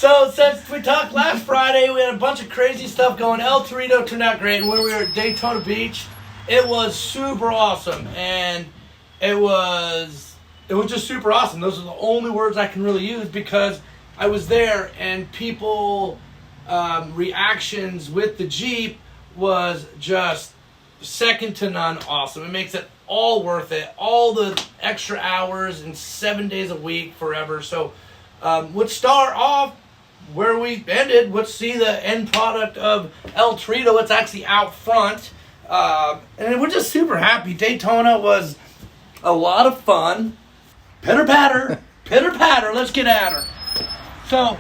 So since we talked last Friday, we had a bunch of crazy stuff going. El Torito turned out great. When we were at Daytona Beach, it was super awesome, and it was just super awesome. Those are the only words I can really use because I was there, and people reactions with the Jeep was just second to none awesome. It makes it all worth it. All the extra hours and 7 days a week forever. So let's start off where we ended. Let's see the end product of El Torito. It's actually out front. And we're just super happy. Daytona was a lot of fun. Pitter patter, pitter patter. Let's get at her. So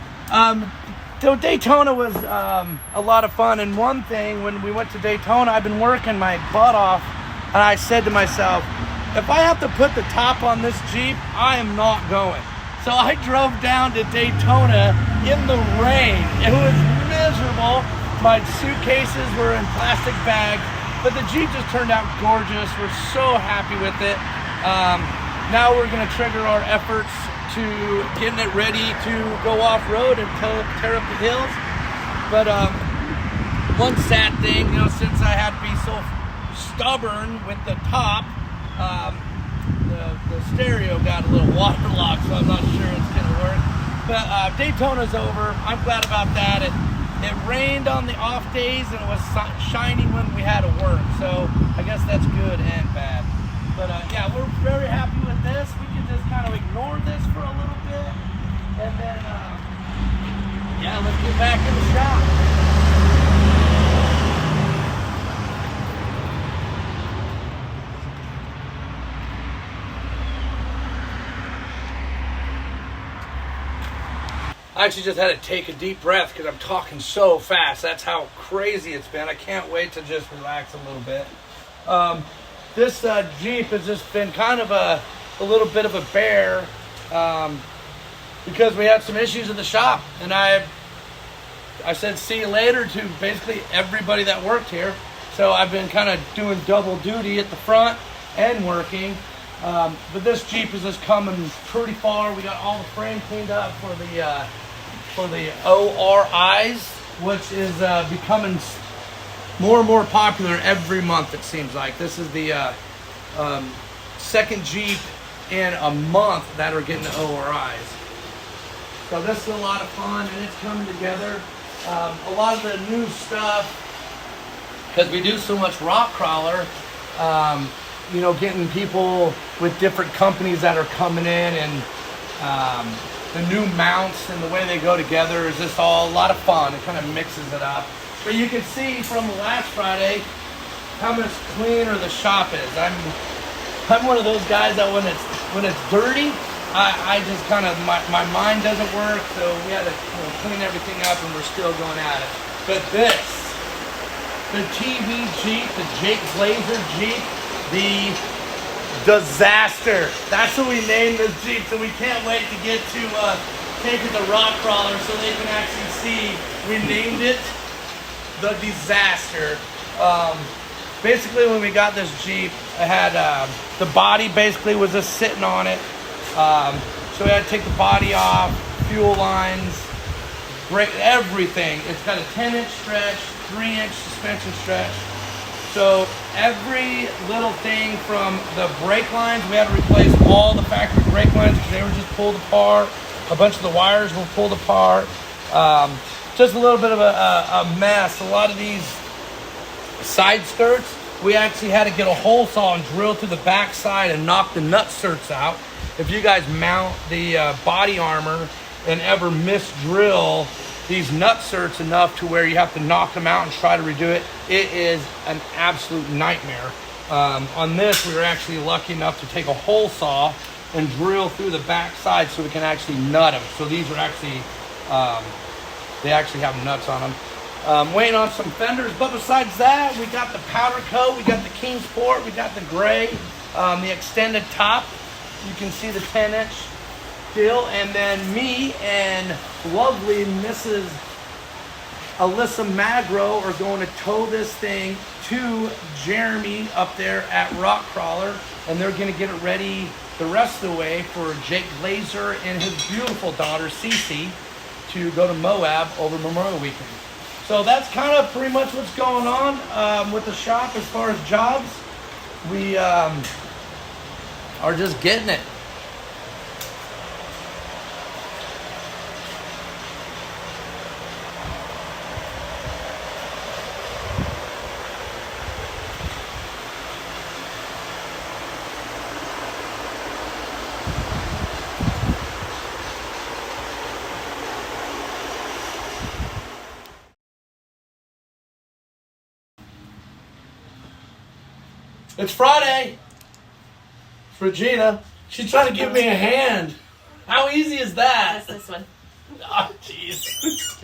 Daytona was a lot of fun. And one thing, when we went to Daytona, I've been working my butt off. And I said to myself, if I have to put the top on this Jeep, I am not going. So I drove down to Daytona in the rain. It was miserable. My suitcases were in plastic bags, but the Jeep just turned out gorgeous. We're so happy with it. Now we're going to trigger our efforts to getting it ready to go off-road and tear up the hills. But one sad thing, since I had to be so stubborn with the top, the stereo got a little waterlogged, so I'm not sure it's going to work. But Daytona's over. I'm glad about that. It rained on the off days, and it was shiny when we had to work. So I guess that's good and bad. But yeah, we're very happy with this. We can just kind of ignore this for a little bit. And then, yeah, let's get back in the shop. I actually just had to take a deep breath because I'm talking so fast. That's how crazy it's been. I can't wait to just relax a little bit. This Jeep has just been kind of a little bit of a bear because we had some issues in the shop. And I said see you later to basically everybody that worked here. So I've been kind of doing double duty at the front and working. But this Jeep is just coming pretty far. We got all the frame cleaned up for the ORIs, which is becoming more and more popular every month, it seems like. This is the second Jeep in a month that are getting the ORIs. So this is a lot of fun, and it's coming together. A lot of the new stuff, because we do so much rock crawler, getting people with different companies that are coming in, and the new mounts and the way they go together is just all a lot of fun. It kind of mixes it up. But you can see from last Friday how much cleaner the shop is. I'm one of those guys that when it's dirty, I just kind of my mind doesn't work. So we had to clean everything up, and we're still going at it. But the TV Jeep, the Jake Blazer Jeep, the Disaster. That's what we named this Jeep, so we can't wait to get to take it to rock crawler so they can actually see we named it the Disaster. Basically, when we got this Jeep, it had the body basically was just sitting on it. So we had to take the body off, fuel lines, brake, everything. It's got a 10-inch stretch, 3-inch suspension stretch. So every little thing from the brake lines, we had to replace all the factory brake lines because they were just pulled apart. A bunch of the wires were pulled apart. Just a little bit of a mess. A lot of these side skirts, we actually had to get a hole saw and drill through the back side and knock the nut certs out. If you guys mount the body armor and ever misdrill these nut certs enough to where you have to knock them out and try to redo it, it is an absolute nightmare. On this, we were actually lucky enough to take a hole saw and drill through the back side so we can actually nut them. So these are actually, they actually have nuts on them. Waiting on some fenders, but besides that, we got the powder coat, we got the Kingsport, we got the gray, the extended top. You can see the 10-inch deal, and then me and lovely Mrs. Alyssa Magro are going to tow this thing to Jeremy up there at Rock Crawler, and they're going to get it ready the rest of the way for Jake Blazer and his beautiful daughter Cece to go to Moab over Memorial Weekend. So that's kind of pretty much what's going on with the shop as far as jobs. We are just getting it. It's Friday. It's Regina. She's trying to give me a hand. How easy is that? That's this one. Oh, jeez.